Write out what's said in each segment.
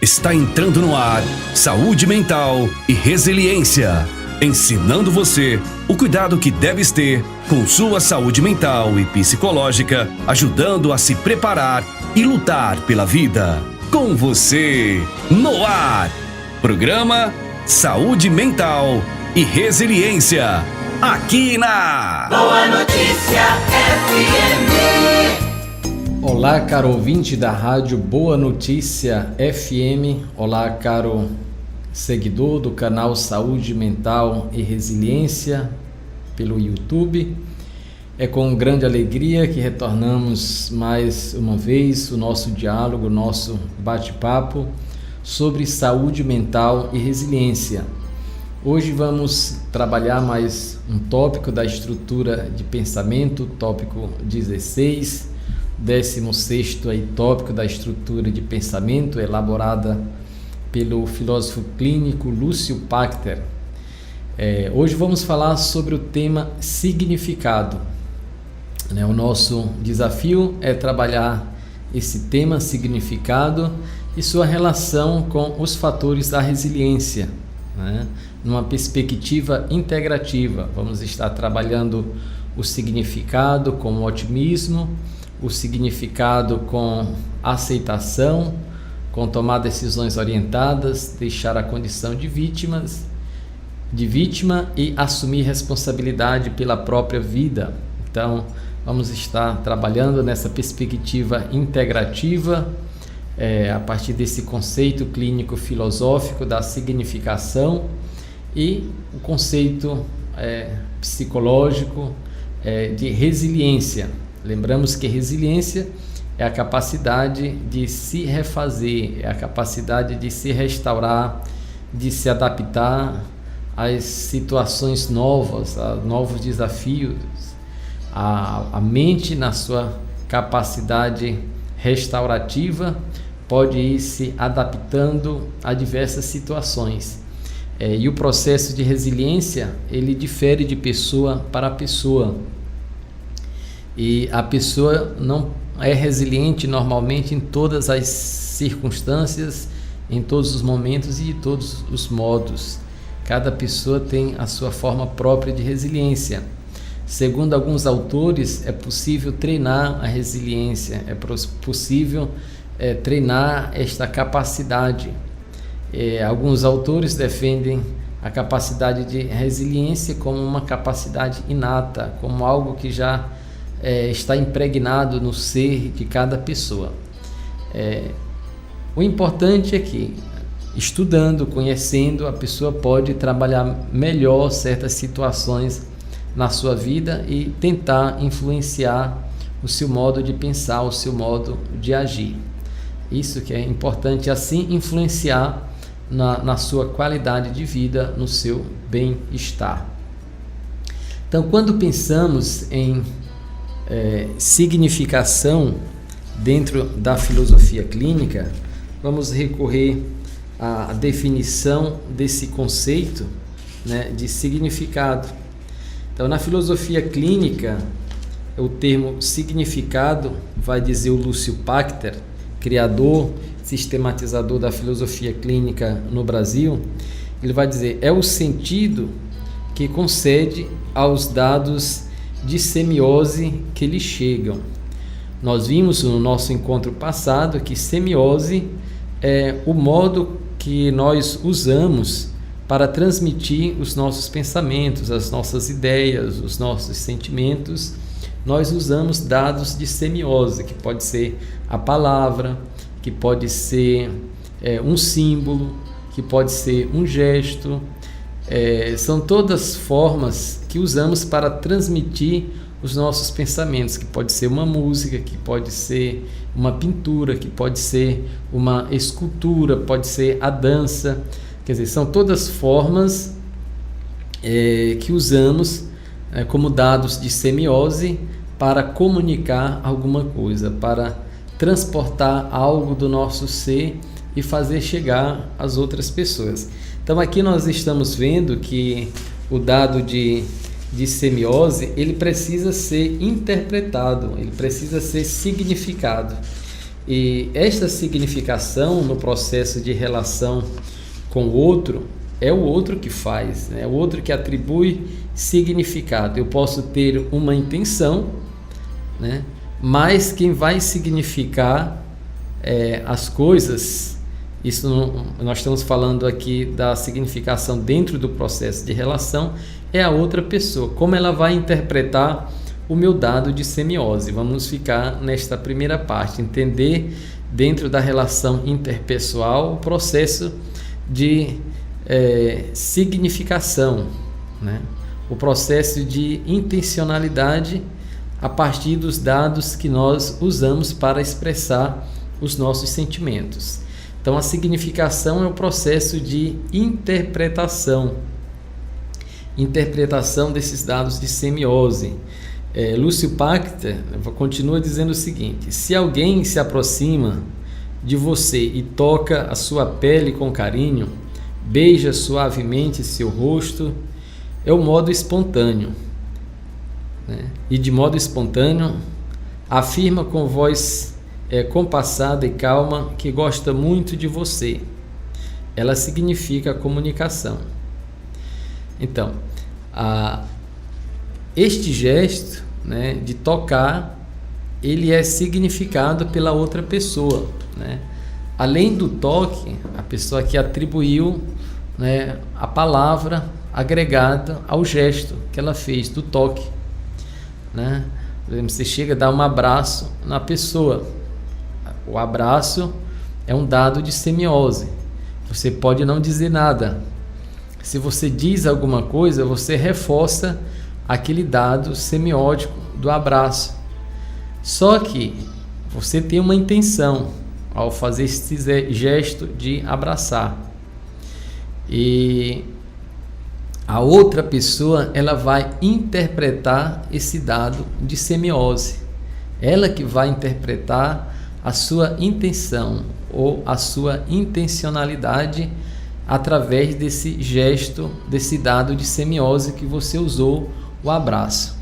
Está entrando no ar Saúde Mental e Resiliência, ensinando você o cuidado que deves ter com sua saúde mental e psicológica, ajudando a se preparar e lutar pela vida. Com você, no ar, programa Saúde Mental e Resiliência, aqui na Boa Notícia FM. Olá, caro ouvinte da rádio Boa Notícia FM. Olá, caro seguidor do canal Saúde Mental e Resiliência pelo YouTube. É com grande alegria que retornamos mais uma vez o nosso diálogo, o nosso bate-papo sobre saúde mental e resiliência. Hoje vamos trabalhar mais um tópico da estrutura de pensamento, tópico 16, 16º aí, tópico da estrutura de pensamento, elaborada pelo filósofo clínico Lúcio Pachter. Hoje vamos falar sobre o tema significado. O nosso desafio é trabalhar esse tema significado e sua relação com os fatores da resiliência, numa perspectiva integrativa. Vamos estar trabalhando o significado com otimismo, o significado com aceitação, com tomar decisões orientadas, deixar a condição de vítima e assumir responsabilidade pela própria vida. Então, vamos estar trabalhando nessa perspectiva integrativa, a partir desse conceito clínico filosófico da significação e o conceito psicológico de resiliência. Lembramos que resiliência é a capacidade de se refazer, é a capacidade de se restaurar, de se adaptar às situações novas, a novos desafios. A mente, na sua capacidade restaurativa, pode ir se adaptando a diversas situações. E o processo de resiliência, ele difere de pessoa para pessoa. E a pessoa não é resiliente normalmente em todas as circunstâncias, em todos os momentos e de todos os modos. Cada pessoa tem a sua forma própria de resiliência. Segundo alguns autores, é possível treinar a resiliência, é possível treinar esta capacidade. Alguns autores defendem a capacidade de resiliência como uma capacidade inata, como algo que já está impregnado no ser de cada pessoa. O importante é que, estudando, conhecendo, a pessoa pode trabalhar melhor certas situações na sua vida e tentar influenciar o seu modo de pensar, o seu modo de agir. Isso que é importante, assim influenciar na sua qualidade de vida, no seu bem-estar. Então, quando pensamos em significação dentro da filosofia clínica, vamos recorrer à definição desse conceito, de significado. Então, na filosofia clínica, o termo significado, vai dizer o Lúcio Pachter, criador, sistematizador da filosofia clínica no Brasil, ele vai dizer, é o sentido que concede aos dados de semiose que lhe chegam. Nós vimos no nosso encontro passado que semiose é o modo que nós usamos para transmitir os nossos pensamentos, as nossas ideias, os nossos sentimentos. Nós usamos dados de semiose, que pode ser a palavra, que pode ser um símbolo, que pode ser um gesto. São todas formas que usamos para transmitir os nossos pensamentos, que pode ser uma música, que pode ser uma pintura, que pode ser uma escultura, pode ser a dança. Quer dizer, são todas formas que usamos como dados de semiose para comunicar alguma coisa, para transportar algo do nosso ser e fazer chegar às outras pessoas. Então aqui nós estamos vendo que o dado de semiose, ele precisa ser interpretado, ele precisa ser significado. E esta significação no processo de relação com o outro, é o outro que faz, né? É o outro que atribui significado. Eu posso ter uma intenção, né? Mas quem vai significar as coisas, isso nós estamos falando aqui da significação dentro do processo de relação, é a outra pessoa. Como ela vai interpretar o meu dado de semiose? Vamos ficar nesta primeira parte, entender dentro da relação interpessoal o processo de significação, né? O processo de intencionalidade a partir dos dados que nós usamos para expressar os nossos sentimentos. Então, a significação é o processo de interpretação desses dados de semiose. Lúcio Pachter continua dizendo o seguinte: se alguém se aproxima de você e toca a sua pele com carinho, beija suavemente seu rosto, é o modo espontâneo, né? E de modo espontâneo afirma com voz compassada e calma que gosta muito de você. Ela significa comunicação. Então, este gesto, né, de tocar, ele é significado pela outra pessoa, né? Além do toque, a pessoa que atribuiu, né, a palavra agregada ao gesto que ela fez do toque, né? Por exemplo, você chega a dar um abraço na pessoa. O abraço é um dado de semiose. Você pode não dizer nada. Se você diz alguma coisa, você reforça aquele dado semiótico do abraço. Só que você tem uma intenção ao fazer esse gesto de abraçar. E a outra pessoa, ela vai interpretar esse dado de semiose. Ela que vai interpretar a sua intenção ou a sua intencionalidade através desse gesto, desse dado de semiose que você usou, o abraço.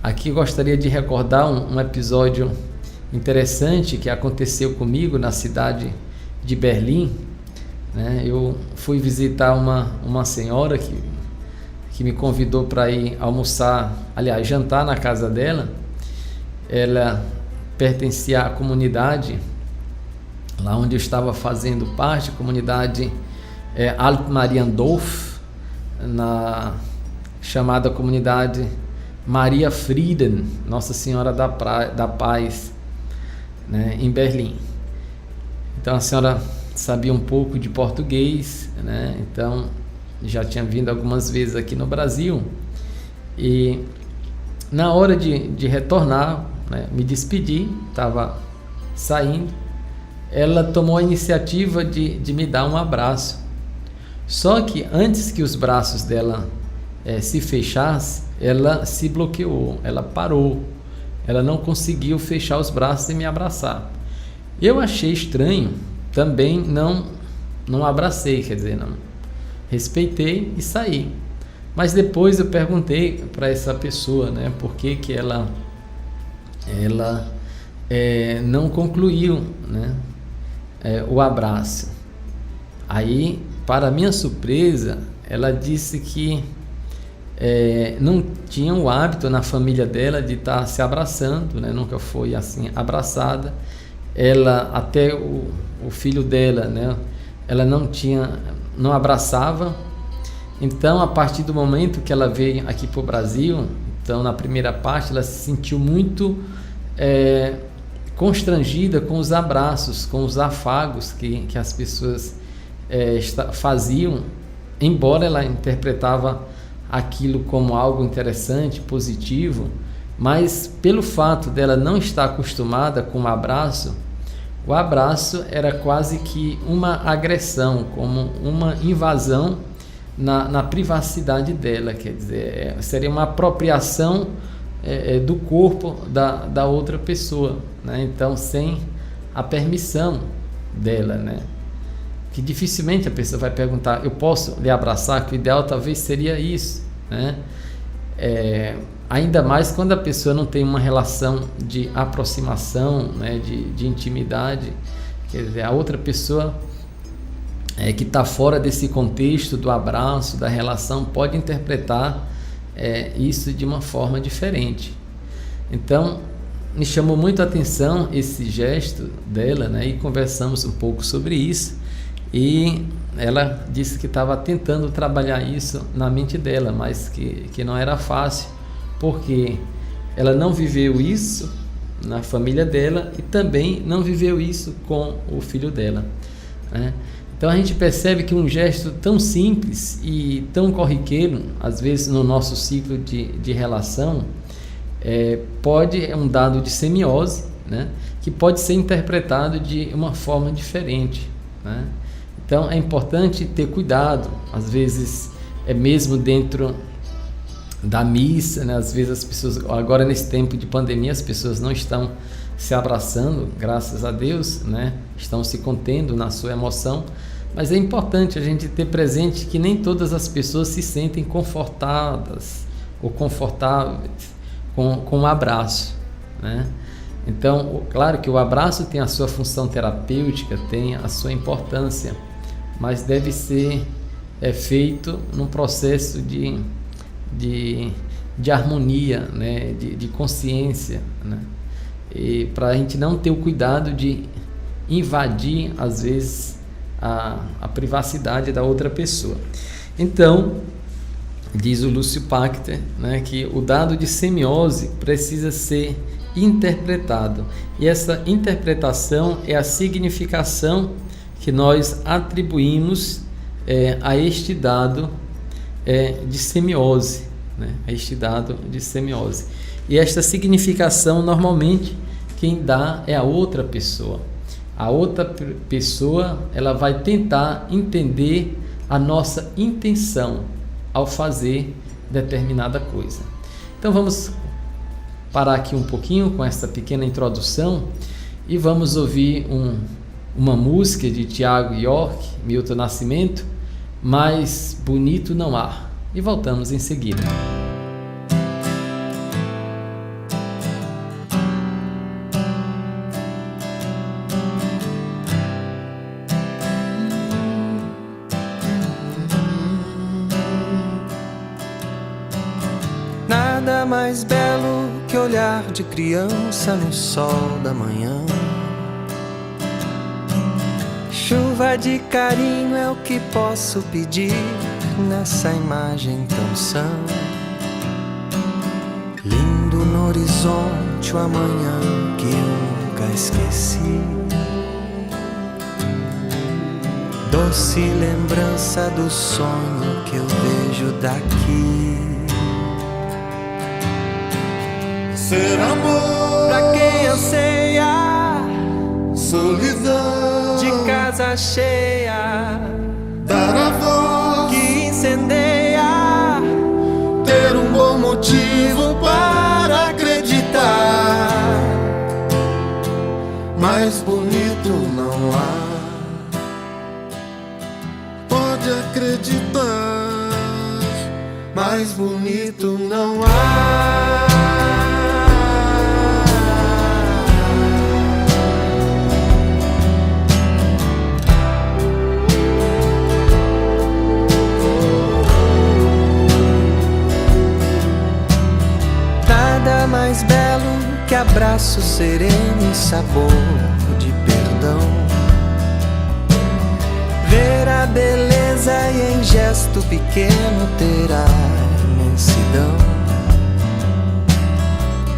Aqui eu gostaria de recordar um episódio interessante que aconteceu comigo na cidade de Berlim, né? Eu fui visitar uma senhora que me convidou para ir almoçar, aliás, jantar na casa dela. Ela pertencia à comunidade lá onde eu estava fazendo parte, a comunidade Alt-Mariendorf, na chamada comunidade Maria Frieden, Nossa Senhora da Paz, né, em Berlim. Então a senhora sabia um pouco de português, né? Então já tinha vindo algumas vezes aqui no Brasil, e na hora de retornar, né, me despedi, estava saindo, ela tomou a iniciativa de me dar um abraço. Só que antes que os braços dela se fechassem, ela se bloqueou, ela parou, ela não conseguiu fechar os braços e me abraçar. Eu achei estranho, também não abracei, quer dizer, não respeitei e saí. Mas depois eu perguntei para essa pessoa, né, por que ela não concluiu, né, o abraço. Aí, para minha surpresa, ela disse que não tinha o hábito na família dela de estar se abraçando, né? Nunca foi assim abraçada. Ela, até o filho dela, né? Ela não abraçava. Então, a partir do momento que ela veio aqui para o Brasil, então na primeira parte ela se sentiu muito constrangida com os abraços, com os afagos que as pessoas faziam, embora ela interpretava aquilo como algo interessante, positivo, mas pelo fato dela não estar acostumada com o abraço era quase que uma agressão, como uma invasão na privacidade dela, quer dizer, seria uma apropriação do corpo da outra pessoa, né? Então, sem a permissão dela, né? Que dificilmente a pessoa vai perguntar: eu posso lhe abraçar? Que o ideal talvez seria isso, né? ainda mais quando a pessoa não tem uma relação de aproximação, né, de intimidade. Quer dizer, a outra pessoa que está fora desse contexto do abraço, da relação, pode interpretar isso de uma forma diferente. Então, me chamou muito a atenção esse gesto dela, né, e conversamos um pouco sobre isso, e ela disse que estava tentando trabalhar isso na mente dela, mas que não era fácil, porque ela não viveu isso na família dela e também não viveu isso com o filho dela, né? Então a gente percebe que um gesto tão simples e tão corriqueiro, às vezes no nosso ciclo de relação, é um dado de semiose, né, que pode ser interpretado de uma forma diferente, né? Então é importante ter cuidado, às vezes mesmo dentro da missa, né? Às vezes as pessoas, agora nesse tempo de pandemia, as pessoas não estão se abraçando, graças a Deus, né? Estão se contendo na sua emoção, mas é importante a gente ter presente que nem todas as pessoas se sentem confortadas ou confortáveis com um abraço, né? Então, claro que o abraço tem a sua função terapêutica, tem a sua importância, mas deve ser feito num processo de harmonia, né? de consciência, né? E para a gente não ter o cuidado de invadir, às vezes, a privacidade da outra pessoa. Então, diz o Lúcio Pachter, né, que o dado de semiose precisa ser interpretado, e essa interpretação é a significação que nós atribuímos a este dado de semiose, né, a este dado de semiose. E esta significação, normalmente, quem dá é a outra pessoa. A outra pessoa, ela vai tentar entender a nossa intenção ao fazer determinada coisa. Então vamos parar aqui um pouquinho com essa pequena introdução e vamos ouvir uma música de Tiago York, Milton Nascimento, Mais Bonito Não Há. E voltamos em seguida. Nada mais belo que olhar de criança no sol da manhã. Chuva de carinho é o que posso pedir nessa imagem tão sã. Lindo no horizonte o amanhã que eu nunca esqueci. Doce lembrança do sonho que eu vejo daqui. Ser amor Pra quem anseia solidão de casa cheia, dar a voz que incendeia, ter um bom motivo para acreditar. Mais bonito não há, pode acreditar. Mais bonito não há. Nada mais belo que abraço sereno e sabor de perdão. Ver a beleza e em gesto pequeno ter a imensidão.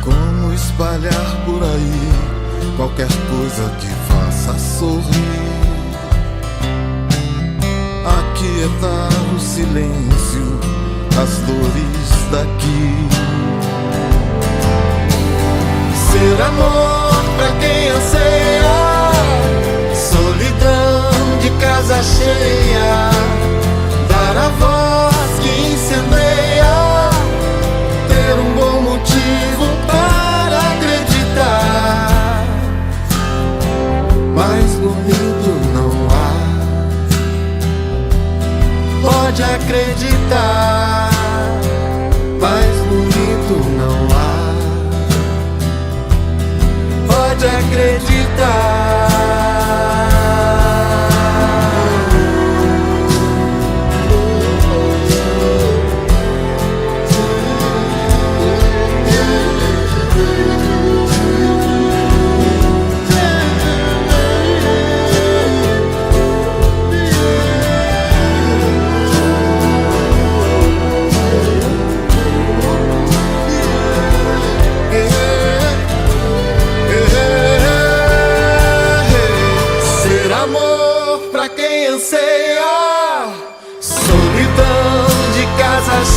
Como espalhar por aí qualquer coisa que faça sorrir, aquietar o silêncio, as dores daqui. Ser amor pra quem anseia solidão de casa cheia, dar a voz que incendeia, ter um bom motivo para acreditar. Mais bonito não há, pode acreditar. Mais bonito não pode acreditar.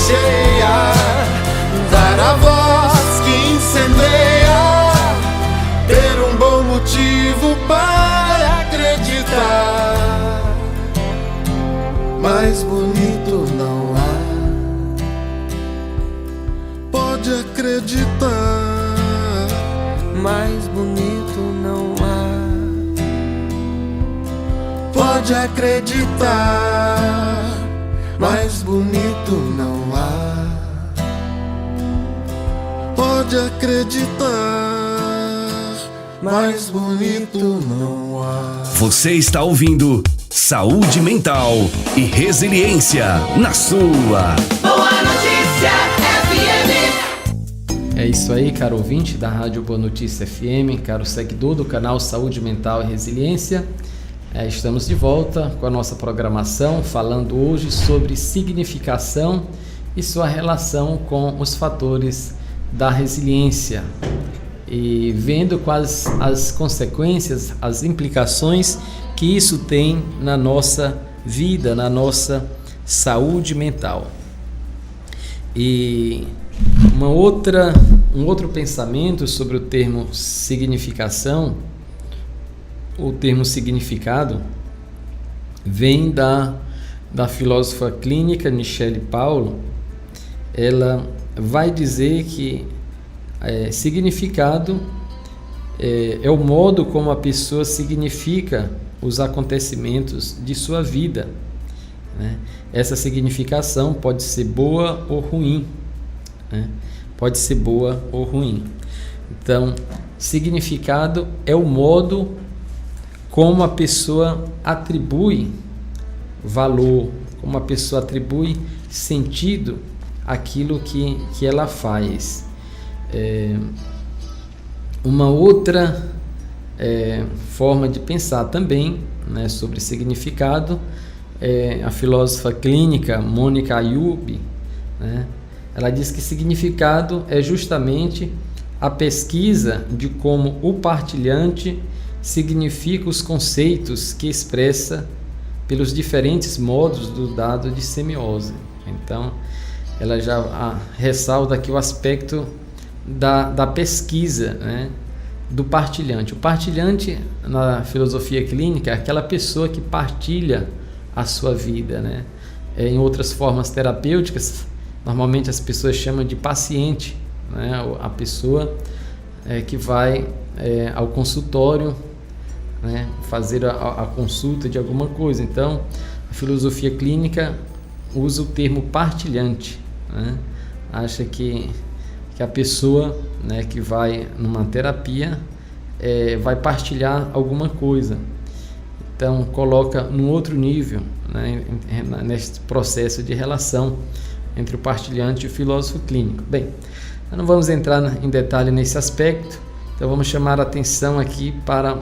Cheia, dar a voz que incendeia, ter um bom motivo para acreditar. Mais bonito não há. Pode acreditar. Mais bonito não há. Pode acreditar. Mais bonito não há. Pode acreditar. Mais bonito não há. Você está ouvindo Saúde Mental e Resiliência na sua Boa Notícia FM. É isso aí, caro ouvinte da Rádio Boa Notícia FM, caro seguidor do canal Saúde Mental e Resiliência. Estamos de volta com a nossa programação, falando hoje sobre significação e sua relação com os fatores da resiliência e vendo quais as consequências, as implicações que isso tem na nossa vida, na nossa saúde mental. E um outro pensamento sobre o termo significação. O termo significado vem da filósofa clínica Michele Paulo. Ela vai dizer que significado é o modo como a pessoa significa os acontecimentos de sua vida, né? Essa significação pode ser boa ou ruim, né? Pode ser boa ou ruim. Então, significado é o modo como a pessoa atribui valor, como a pessoa atribui sentido àquilo que ela faz. Uma outra forma de pensar também, né, sobre significado é a filósofa clínica Mônica Ayub, né? Ela diz que significado é justamente a pesquisa de como o partilhante significa os conceitos que expressa pelos diferentes modos do dado de semiose. Então, ela já ressalta aqui o aspecto da pesquisa, né, do partilhante. O partilhante, na filosofia clínica, é aquela pessoa que partilha a sua vida, né? Em outras formas terapêuticas, normalmente as pessoas chamam de paciente, né? A pessoa que vai ao consultório, né, fazer a consulta de alguma coisa. Então, a filosofia clínica usa o termo partilhante, né? Acha que a pessoa, né, que vai numa terapia vai partilhar alguma coisa. Então, coloca num outro nível, né, neste processo de relação entre o partilhante e o filósofo clínico. Bem, nós não vamos entrar em detalhe nesse aspecto, então vamos chamar a atenção aqui para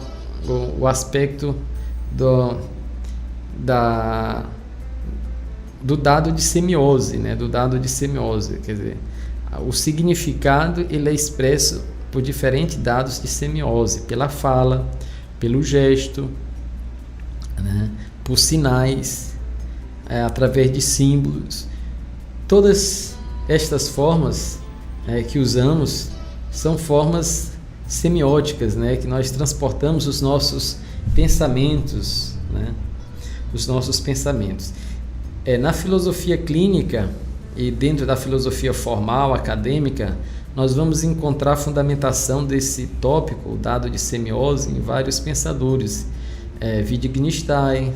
o aspecto do dado de semiose, né? Do dado de semiose, quer dizer, o significado ele é expresso por diferentes dados de semiose, pela fala, pelo gesto, né? Por sinais, através de símbolos. Todas estas formas que usamos são formas semióticas, né, que nós transportamos os nossos pensamentos, né, os nossos pensamentos. Na filosofia clínica e dentro da filosofia formal, acadêmica, nós vamos encontrar a fundamentação desse tópico, o dado de semiose, em vários pensadores, Wittgenstein,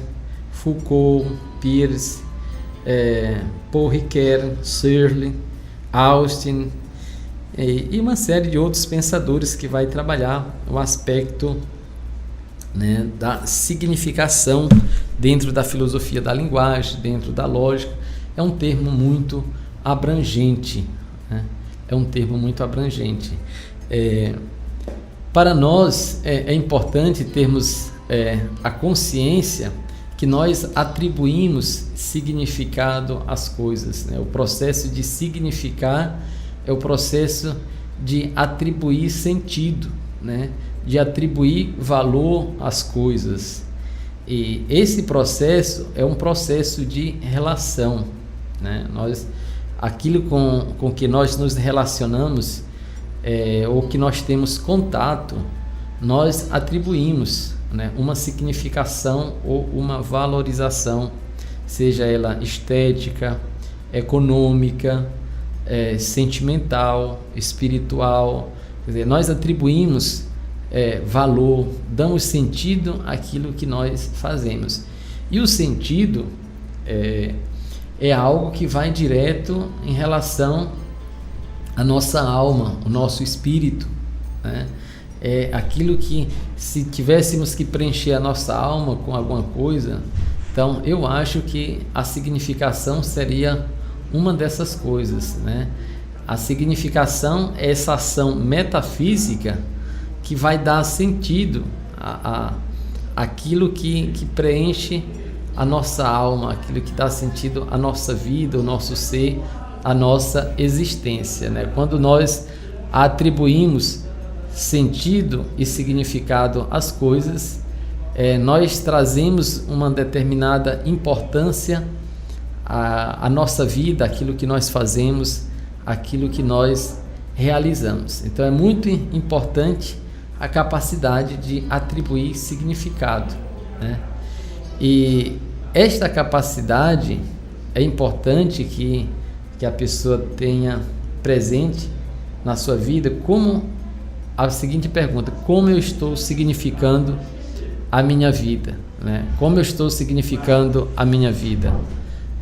Foucault, Peirce, Paul Ricoeur, Searle, Austin e uma série de outros pensadores que vai trabalhar o aspecto, né, da significação dentro da filosofia da linguagem, dentro da lógica. É um termo muito abrangente, né? É um termo muito abrangente. Para nós é importante termos a consciência que nós atribuímos significado às coisas, né? O processo de significar é o processo de atribuir sentido, né? De atribuir valor às coisas. E esse processo é um processo de relação, né? Aquilo com que nós nos relacionamos, ou que nós temos contato, nós atribuímos, né, uma significação ou uma valorização, seja ela estética, econômica, sentimental, espiritual. Quer dizer, nós atribuímos valor, damos sentido àquilo que nós fazemos. E o sentido é algo que vai direto em relação à nossa alma, o nosso espírito, né? É aquilo que, se tivéssemos que preencher a nossa alma com alguma coisa, então eu acho que a significação seria uma dessas coisas, né? A significação é essa ação metafísica que vai dar sentido àquilo que preenche a nossa alma, aquilo que dá sentido à nossa vida, ao nosso ser, à nossa existência, né? Quando nós atribuímos sentido e significado às coisas, nós trazemos uma determinada importância à nossa vida, aquilo que nós fazemos, aquilo que nós realizamos. Então é muito importante a capacidade de atribuir significado, né? E esta capacidade é importante que a pessoa tenha presente na sua vida, como a seguinte pergunta: como eu estou significando a minha vida, né? Como eu estou significando a minha vida,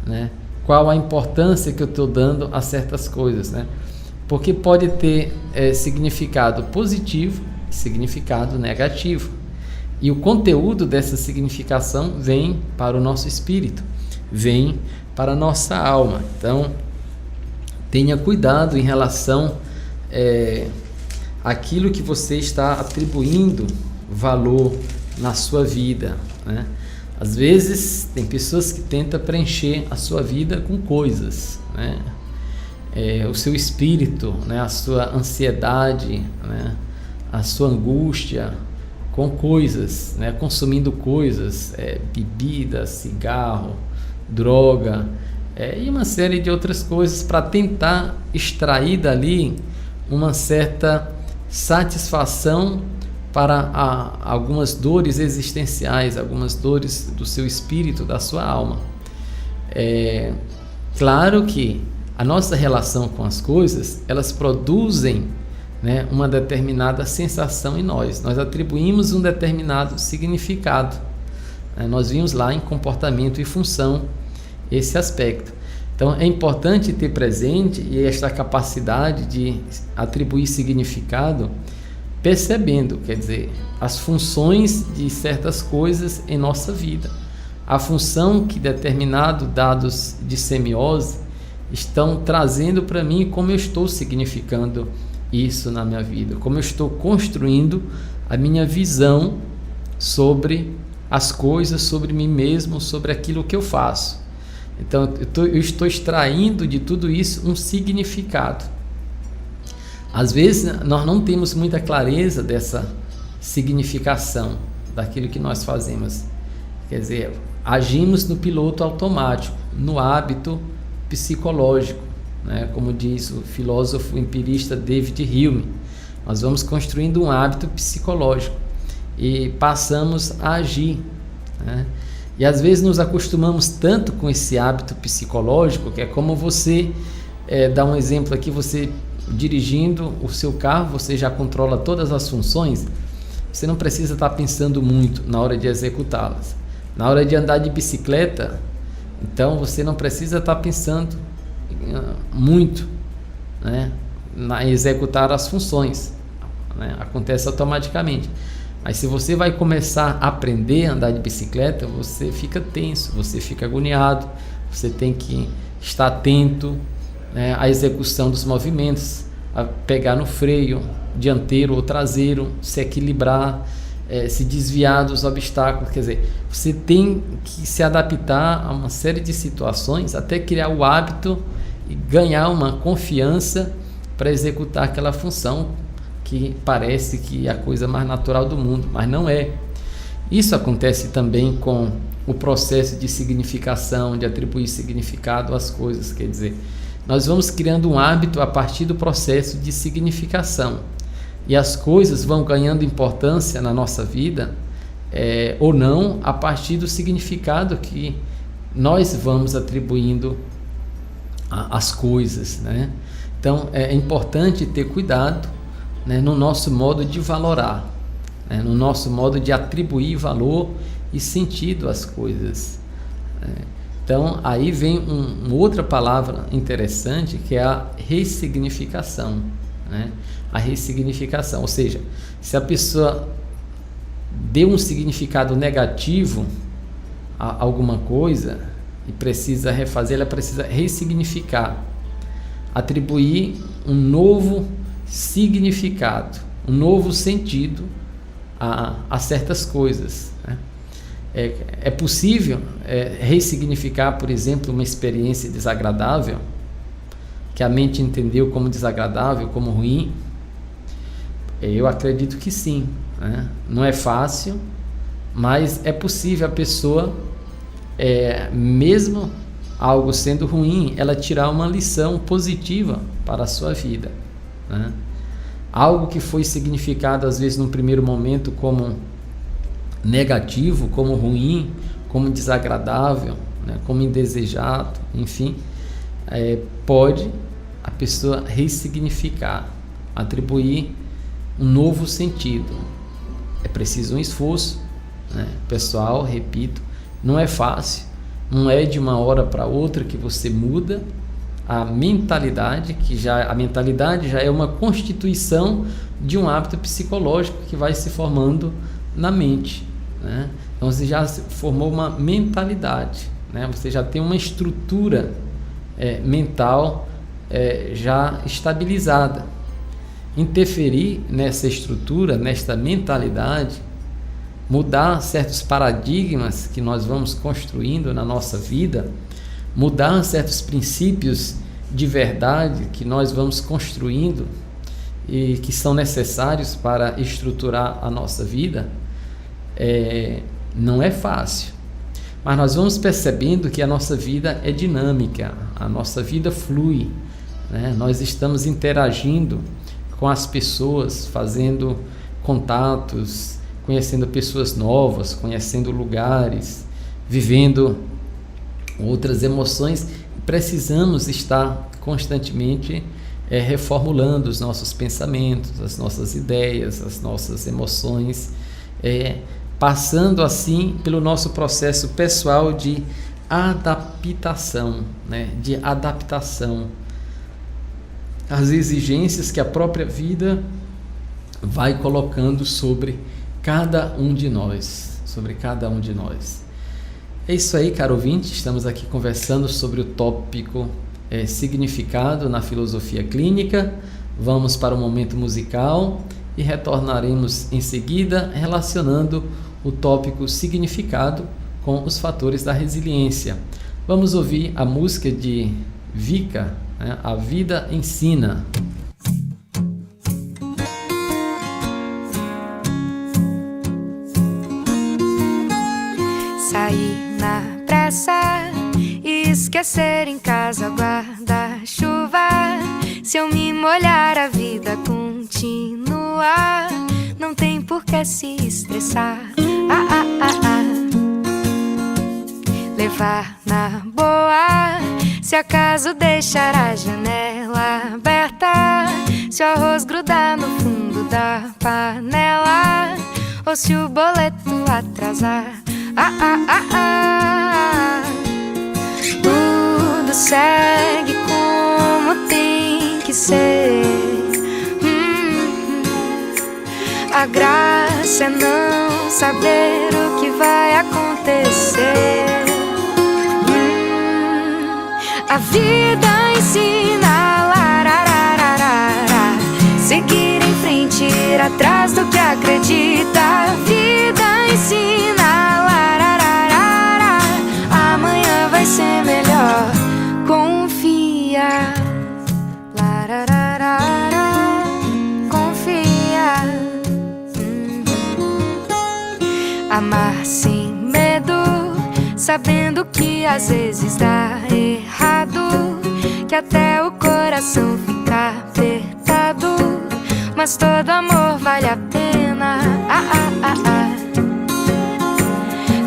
né? Qual a importância que eu estou dando a certas coisas, né? Porque pode ter significado positivo, significado negativo. E o conteúdo dessa significação vem para o nosso espírito, vem para a nossa alma. Então, tenha cuidado em relação àquilo que você está atribuindo valor na sua vida, né? Às vezes, tem pessoas que tentam preencher a sua vida com coisas, né? O seu espírito, né? A sua ansiedade, né? A sua angústia, com coisas, né? Consumindo coisas, bebida, cigarro, droga, e uma série de outras coisas, para tentar extrair dali uma certa satisfação para algumas dores existenciais, algumas dores do seu espírito, da sua alma. Claro que a nossa relação com as coisas, elas produzem, né, uma determinada sensação em nós atribuímos um determinado significado, né? Nós vimos lá em comportamento e função esse aspecto. Então é importante ter presente esta capacidade de atribuir significado, percebendo, quer dizer, as funções de certas coisas em nossa vida, a função que determinados dados de semiose estão trazendo para mim, como eu estou significando isso na minha vida, como eu estou construindo a minha visão sobre as coisas, sobre mim mesmo, sobre aquilo que eu faço. Então eu estou extraindo de tudo isso um significado. Às vezes nós não temos muita clareza dessa significação daquilo que nós fazemos. Quer dizer, agimos no piloto automático, no hábito psicológico, né? Como diz o filósofo empirista David Hume, nós vamos construindo um hábito psicológico e passamos a agir, né? E às vezes nos acostumamos tanto com esse hábito psicológico, que é como você, dá um exemplo aqui, você dirigindo o seu carro, você já controla todas as funções, você não precisa estar pensando muito na hora de executá-las. Na hora de andar de bicicleta, então você não precisa estar pensando muito, né? executar as funções, né? Acontece automaticamente. Mas se você vai começar a aprender a andar de bicicleta, você fica tenso, você fica agoniado, você tem que estar atento, né, à execução dos movimentos, a pegar no freio dianteiro ou traseiro, se equilibrar, se desviar dos obstáculos. Quer dizer, você tem que se adaptar a uma série de situações até criar o hábito e ganhar uma confiança para executar aquela função que parece que é a coisa mais natural do mundo, mas não é. Isso acontece também com o processo de significação, de atribuir significado às coisas. Quer dizer, nós vamos criando um hábito a partir do processo de significação, e as coisas vão ganhando importância na nossa vida, ou não, a partir do significado que nós vamos atribuindo às coisas, né? Então é importante ter cuidado, né, no nosso modo de valorar, né, no nosso modo de atribuir valor e sentido às coisas. Então aí vem uma outra palavra interessante, que é a ressignificação, né? A ressignificação, ou seja, se a pessoa deu um significado negativo a alguma coisa e precisa refazer, ela precisa ressignificar, atribuir um novo significado, um novo sentido a certas coisas, né? É possível ressignificar, por exemplo, uma experiência desagradável, que a mente entendeu como desagradável, como ruim? Eu acredito que sim, né? Não é fácil, mas é possível a pessoa, mesmo algo sendo ruim, ela tirar uma lição positiva para a sua vida, né? Algo que foi significado às vezes num primeiro momento como negativo, como ruim, como desagradável, né? Como indesejado, enfim, pode a pessoa ressignificar, atribuir um novo sentido. É preciso um esforço, né? Pessoal, repito, não é fácil, não é de uma hora para outra que você muda a mentalidade, a mentalidade já é uma constituição de um hábito psicológico que vai se formando na mente, né? Então você já formou uma mentalidade, né? Você já tem uma estrutura mental já estabilizada. Interferir nessa estrutura, nesta mentalidade, mudar certos paradigmas que nós vamos construindo na nossa vida, mudar certos princípios de verdade que nós vamos construindo e que são necessários para estruturar a nossa vida, não é fácil. Mas nós vamos percebendo que a nossa vida é dinâmica, a nossa vida flui, né? Nós estamos interagindo com as pessoas, fazendo contatos, conhecendo pessoas novas, conhecendo lugares, vivendo outras emoções. Precisamos estar constantemente reformulando os nossos pensamentos, as nossas ideias, as nossas emoções, passando assim pelo nosso processo pessoal de adaptação, né? De adaptação às exigências que a própria vida vai colocando sobre cada um de nós, É isso aí, caro ouvinte, estamos aqui conversando sobre o tópico significado na filosofia clínica. Vamos para o momento musical e retornaremos em seguida relacionando o tópico significado com os fatores da resiliência. Vamos ouvir a música de Vika, né? A Vida Ensina. Sair na pressa e esquecer em casa guarda-chuva. Se eu me molhar, a vida continua. Não tem por que se estressar. Levar na boa. Se acaso deixar a janela aberta, se o arroz grudar no fundo da panela, ou se o boleto atrasar. Tudo segue como tem que ser. A graça é não saber o que vai acontecer. A vida ensina, seguir em frente, ir atrás do que acredita. A vida ensina, amanhã vai ser melhor. Confia, confia. Amar sem medo, sabendo que às vezes dá errado, que até o coração fica apertado, mas todo amor vale a pena.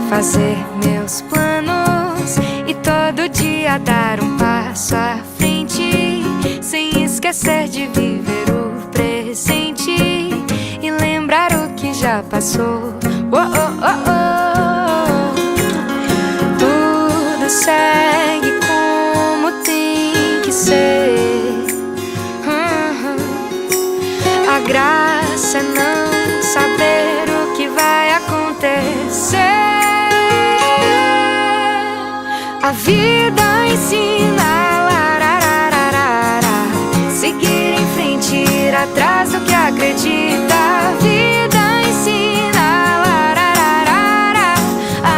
Fazer meus planos e todo dia dar um passo à frente, sem esquecer de viver o presente e lembrar o que já passou. Tudo segue como tem que ser. A graça é não saber o que vai acontecer. A vida ensina, seguir em frente, ir atrás do que acredita. A vida ensina,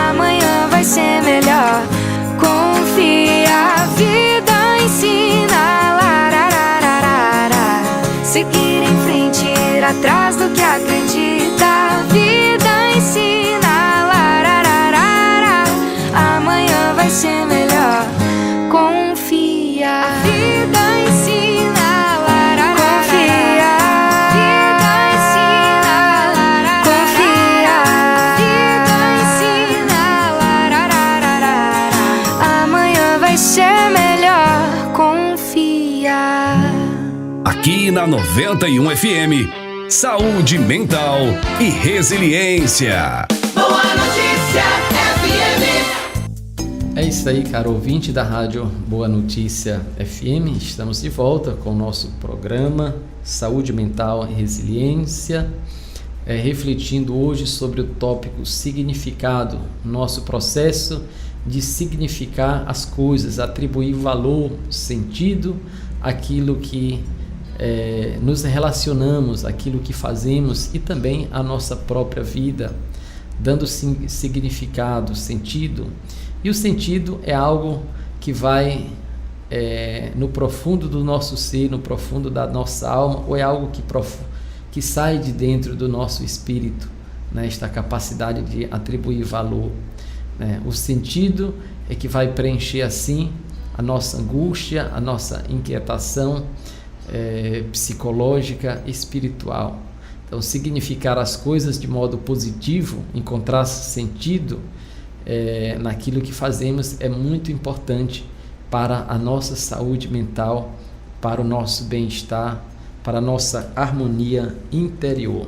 amanhã vai ser melhor. Confia, a vida ensina, seguir em frente, ir atrás do que acredita. A vida ensina, amanhã vai ser melhor. Confia, a vida ensina, confia, a vida ensina, confia, a vida ensina, amanhã vai ser melhor. Confia. Aqui na 91 FM, saúde mental e resiliência. Boa Notícia FM. É isso aí, caro ouvinte da rádio Boa Notícia FM. Estamos de volta com o nosso programa Saúde Mental e Resiliência, refletindo hoje sobre o tópico significado, nosso processo de significar as coisas, atribuir valor, sentido àquilo que nos relacionamos, aquilo que fazemos e também a nossa própria vida, dando significado, sentido. E o sentido é algo que vai no profundo do nosso ser, no profundo da nossa alma, ou é algo que sai de dentro do nosso espírito, né? Esta capacidade de atribuir valor, né? O sentido é que vai preencher assim a nossa angústia, a nossa inquietação psicológica, espiritual. Então, significar as coisas de modo positivo, encontrar sentido naquilo que fazemos é muito importante para a nossa saúde mental, para o nosso bem-estar, para a nossa harmonia interior.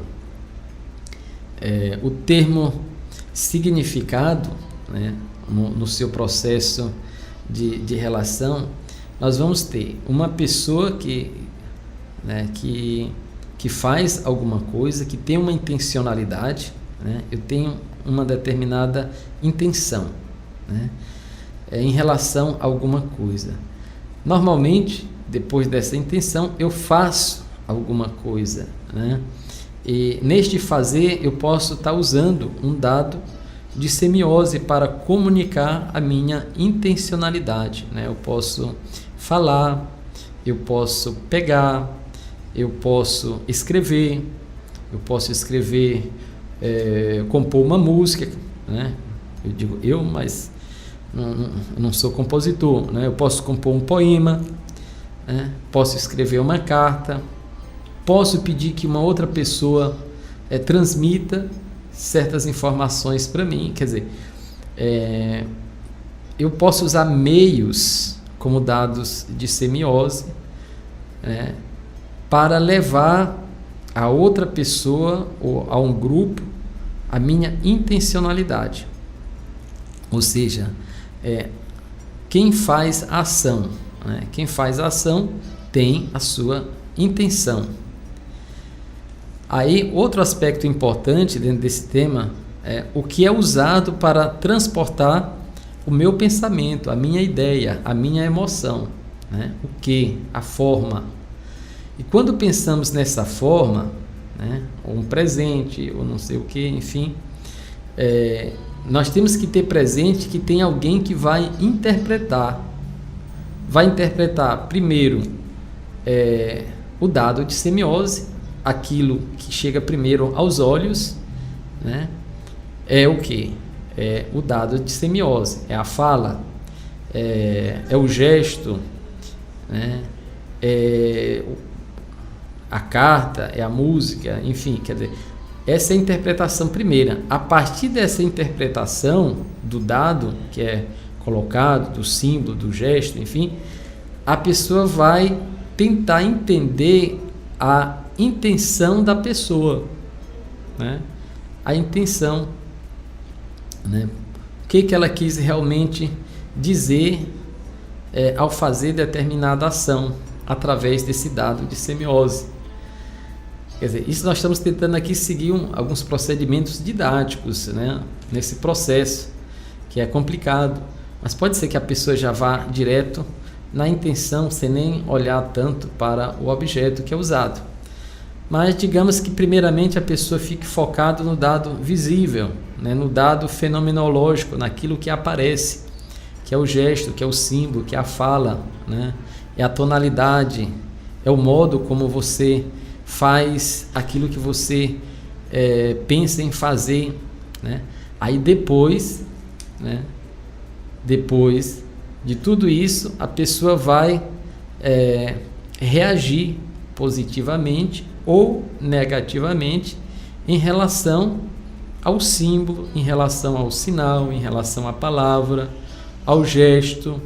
O termo significado, né, no seu processo de relação, nós vamos ter uma pessoa que faz alguma coisa, que tem uma intencionalidade, né? Eu tenho uma determinada intenção, né? Em relação a alguma coisa. Normalmente, depois dessa intenção, eu faço alguma coisa, né? E neste fazer, eu posso estar usando um dado de semiose para comunicar a minha intencionalidade, né? Eu posso falar, eu posso pegar, eu posso escrever, compor uma música, né? Eu digo eu, mas não sou compositor, né? Eu posso compor um poema, né? Posso escrever uma carta, posso pedir que uma outra pessoa transmita certas informações para mim. Quer dizer, eu posso usar meios como dados de semiose, né, para levar a outra pessoa ou a um grupo a minha intencionalidade. Ou seja, quem faz a ação, né? Quem faz a ação tem a sua intenção. Aí, outro aspecto importante dentro desse tema é o que é usado para transportar o meu pensamento, a minha ideia, a minha emoção, né? O que? A forma. E quando pensamos nessa forma, né? Ou um presente, ou não sei o que, enfim, nós temos que ter presente que tem alguém que vai interpretar. Vai interpretar primeiro o dado de semiose, aquilo que chega primeiro aos olhos, né? É o que? É o dado de semiose, é a fala, é o gesto, né? É a carta, é a música, enfim, quer dizer, essa é a interpretação primeira. A partir dessa interpretação do dado que é colocado, do símbolo, do gesto, enfim, a pessoa vai tentar entender a intenção da pessoa, né? A intenção, né? O que ela quis realmente dizer ao fazer determinada ação através desse dado de semiose. Quer dizer, isso nós estamos tentando aqui seguir alguns procedimentos didáticos, né? Nesse processo, que é complicado, mas pode ser que a pessoa já vá direto na intenção, sem nem olhar tanto para o objeto que é usado. Mas digamos que primeiramente a pessoa fique focada no dado visível, né? No dado fenomenológico, naquilo que aparece, que é o gesto, que é o símbolo, que é a fala, né? É a tonalidade, é o modo como você faz aquilo que você pensa em fazer, né? Aí depois, né? Depois de tudo isso, a pessoa vai reagir positivamente ou negativamente em relação ao símbolo, em relação ao sinal, em relação à palavra, ao gesto,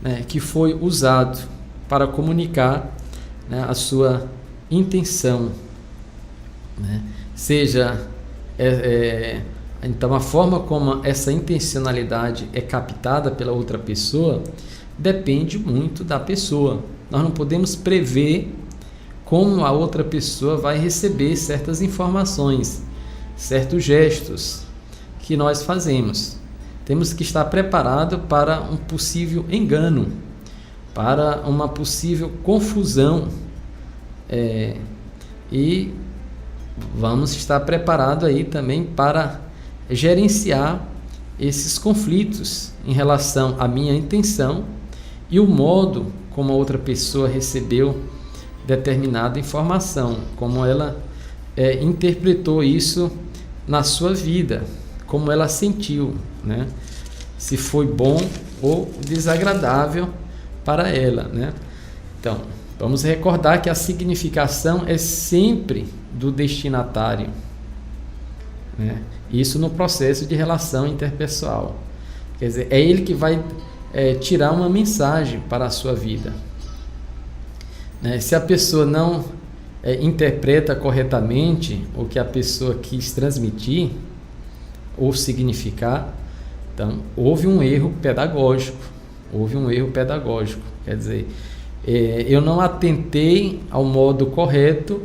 né, que foi usado para comunicar, né, a sua intenção, né? Seja então a forma como essa intencionalidade é captada pela outra pessoa depende muito da pessoa. Nós não podemos prever como a outra pessoa vai receber certas informações, certos gestos que nós fazemos. Temos que estar preparado para um possível engano, para uma possível confusão, e vamos estar preparados aí também para gerenciar esses conflitos em relação à minha intenção e o modo como a outra pessoa recebeu determinada informação, como ela interpretou isso na sua vida, como ela sentiu, né? Se foi bom ou desagradável para ela, né? Então, vamos recordar que a significação é sempre do destinatário, né? Isso no processo de relação interpessoal. Quer dizer, é ele que vai tirar uma mensagem para a sua vida, né? Se a pessoa não interpreta corretamente o que a pessoa quis transmitir ou significar, então houve um erro pedagógico. Quer dizer, eu não atentei ao modo correto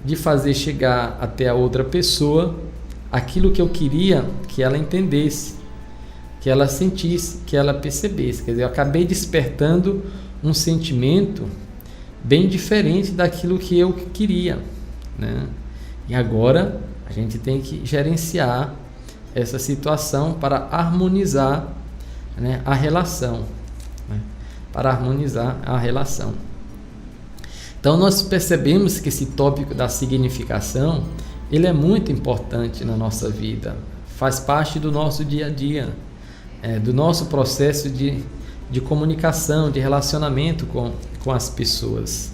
de fazer chegar até a outra pessoa aquilo que eu queria que ela entendesse, que ela sentisse, que ela percebesse. Quer dizer, eu acabei despertando um sentimento bem diferente daquilo que eu queria, né? E agora a gente tem que gerenciar essa situação para harmonizar, né, a relação, né? Para harmonizar a relação. Então nós percebemos que esse tópico da significação, ele é muito importante na nossa vida, faz parte do nosso dia a dia, do nosso processo de comunicação, de relacionamento com as pessoas,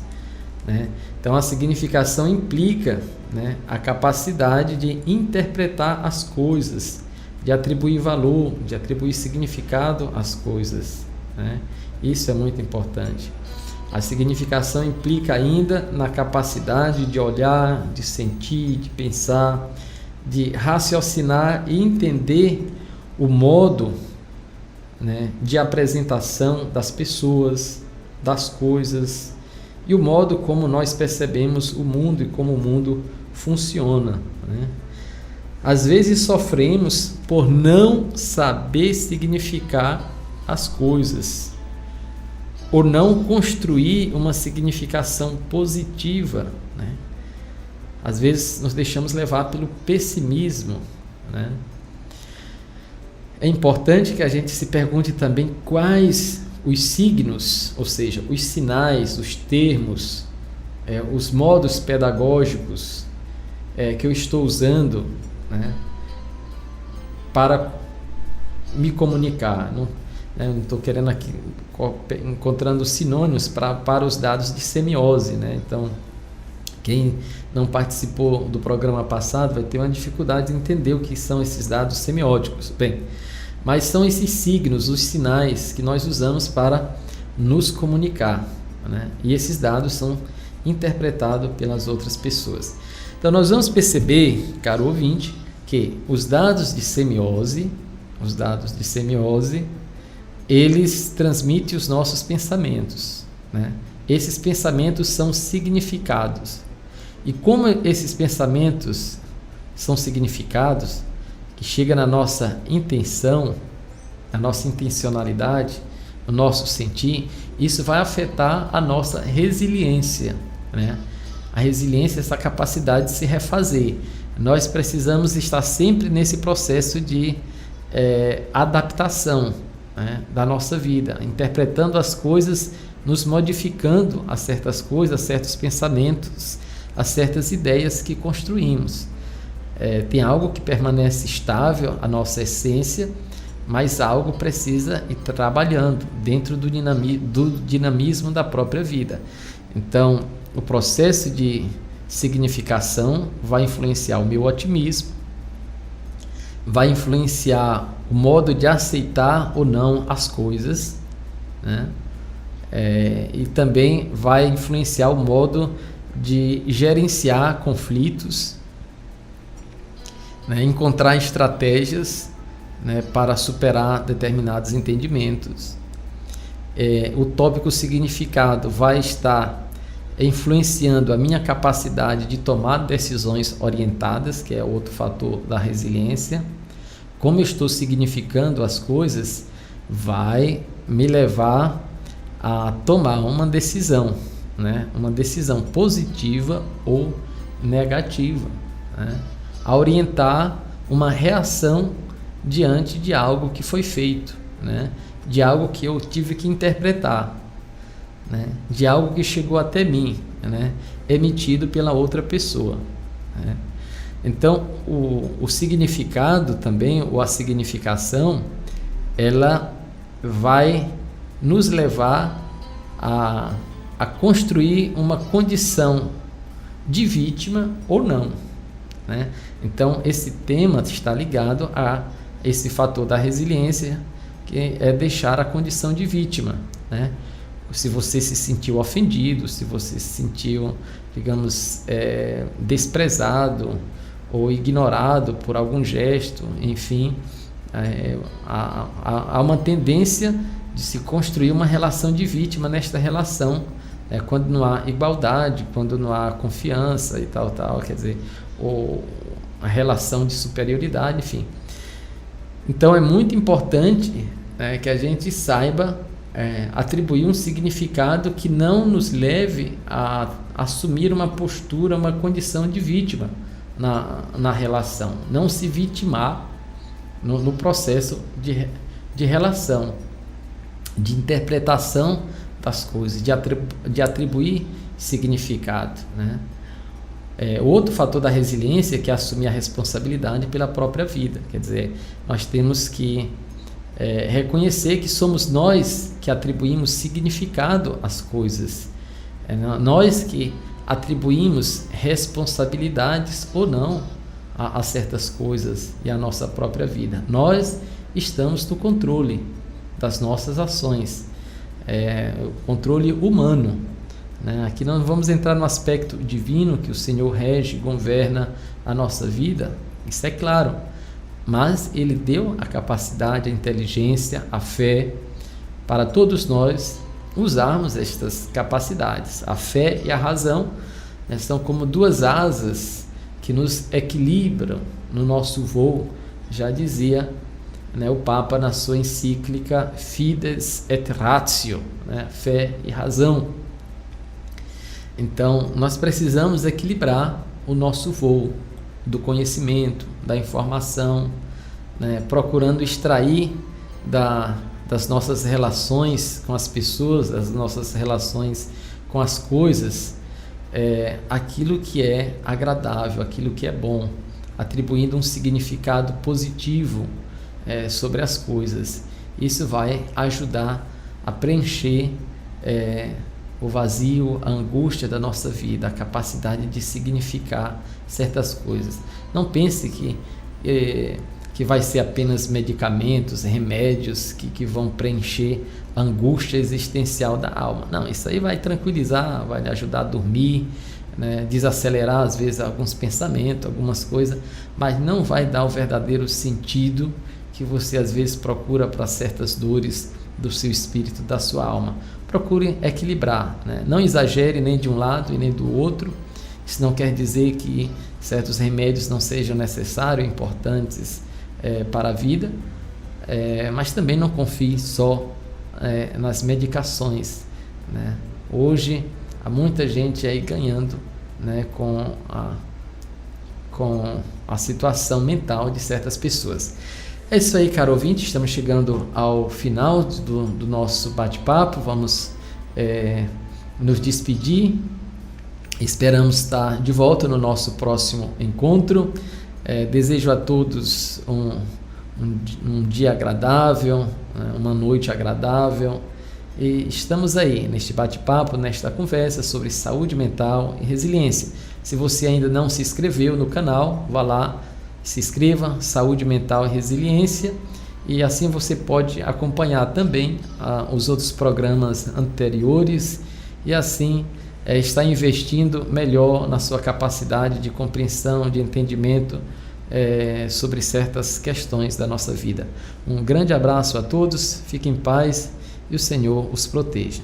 né? Então a significação implica, né, a capacidade de interpretar as coisas, de atribuir valor, de atribuir significado às coisas, né? Isso é muito importante. A significação implica ainda na capacidade de olhar, de sentir, de pensar, de raciocinar e entender o modo, né, de apresentação das pessoas, das coisas e o modo como nós percebemos o mundo e como o mundo funciona, né? Às vezes sofremos por não saber significar as coisas, ou não construir uma significação positiva, né? Às vezes nos deixamos levar pelo pessimismo, né? É importante que a gente se pergunte também quais os signos, ou seja, os sinais, os termos, os modos pedagógicos que eu estou usando, né, para me comunicar. Não estou querendo aqui encontrando sinônimos para os dados de semiose, né? Então, quem não participou do programa passado vai ter uma dificuldade de entender o que são esses dados semióticos. Bem, mas são esses signos, os sinais que nós usamos para nos comunicar, né? E esses dados são interpretados pelas outras pessoas. Então nós vamos perceber, caro ouvinte, que os dados de semiose, eles transmitem os nossos pensamentos, né? Esses pensamentos são significados. E como esses pensamentos são significados, que chega na nossa intenção, na nossa intencionalidade, no nosso sentir, isso vai afetar a nossa resiliência, né? A resiliência é essa capacidade de se refazer. Nós precisamos estar sempre nesse processo de adaptação, né, da nossa vida, interpretando as coisas, nos modificando a certas coisas, a certos pensamentos, a certas ideias que construímos. Tem algo que permanece estável, a nossa essência, mas algo precisa ir trabalhando dentro do dinamismo da própria vida. Então, o processo de significação vai influenciar o meu otimismo, vai influenciar o modo de aceitar ou não as coisas, né? E também vai influenciar o modo de gerenciar conflitos, né? Encontrar estratégias, né, para superar determinados entendimentos. O tópico significado vai estar influenciando a minha capacidade de tomar decisões orientadas, que é outro fator da resiliência. Como eu estou significando as coisas vai me levar a tomar uma decisão, né? Uma decisão positiva ou negativa, né? A orientar uma reação diante de algo que foi feito, né? De algo que eu tive que interpretar, né? De algo que chegou até mim, né? Emitido pela outra pessoa, né? Então, o significado também, ou a significação, ela vai nos levar a construir uma condição de vítima ou não, né? Então, esse tema está ligado a esse fator da resiliência, que é deixar a condição de vítima, né? Se você se sentiu ofendido, se você se sentiu, digamos, desprezado ou ignorado por algum gesto, enfim, há uma tendência de se construir uma relação de vítima nesta relação, quando não há igualdade, quando não há confiança e tal, quer dizer, ou a relação de superioridade, enfim. Então é muito importante que a gente saiba atribuir um significado que não nos leve a assumir uma postura, uma condição de vítima na relação. Não se vitimar no processo de relação, de interpretação das coisas, de atribuir significado, né? Outro fator da resiliência que é assumir a responsabilidade pela própria vida. Quer dizer, nós temos que reconhecer que somos nós que atribuímos significado às coisas, nós que atribuímos responsabilidades ou não a certas coisas e à nossa própria vida. Nós estamos no controle das nossas ações, o controle humano, né? Aqui não vamos entrar no aspecto divino, que o Senhor rege, governa a nossa vida, isso é claro, mas Ele deu a capacidade, a inteligência, a fé para todos nós usarmos estas capacidades. A fé e a razão, né, são como duas asas que nos equilibram no nosso voo, já dizia, né, o Papa na sua encíclica Fides et Ratio, né, fé e razão. Então, nós precisamos equilibrar o nosso voo do conhecimento, da informação, né, procurando extrair das nossas relações com as pessoas, das nossas relações com as coisas, aquilo que é agradável, aquilo que é bom, atribuindo um significado positivo sobre as coisas. Isso vai ajudar a preencher o vazio, a angústia da nossa vida, a capacidade de significar certas coisas. Não pense que vai ser apenas medicamentos, remédios que vão preencher a angústia existencial da alma. Não, isso aí vai tranquilizar, vai lhe ajudar a dormir, né, desacelerar às vezes alguns pensamentos, algumas coisas, mas não vai dar o verdadeiro sentido que você às vezes procura para certas dores do seu espírito, da sua alma. Procure equilibrar, né? Não exagere nem de um lado e nem do outro. Isso não quer dizer que certos remédios não sejam necessários, importantes para a vida, mas também não confie só nas medicações, né? Hoje há muita gente aí ganhando, né, com a situação mental de certas pessoas. É isso aí, caro ouvinte, estamos chegando ao final do nosso bate-papo. Vamos nos despedir. Esperamos estar de volta no nosso próximo encontro. Desejo a todos um dia agradável, uma noite agradável. E estamos aí neste bate-papo, nesta conversa sobre saúde mental e resiliência. Se você ainda não se inscreveu no canal, vá lá, se inscreva, Saúde Mental e Resiliência, e assim você pode acompanhar também os outros programas anteriores e assim estar investindo melhor na sua capacidade de compreensão, de entendimento sobre certas questões da nossa vida. Um grande abraço a todos, fiquem em paz e o Senhor os proteja.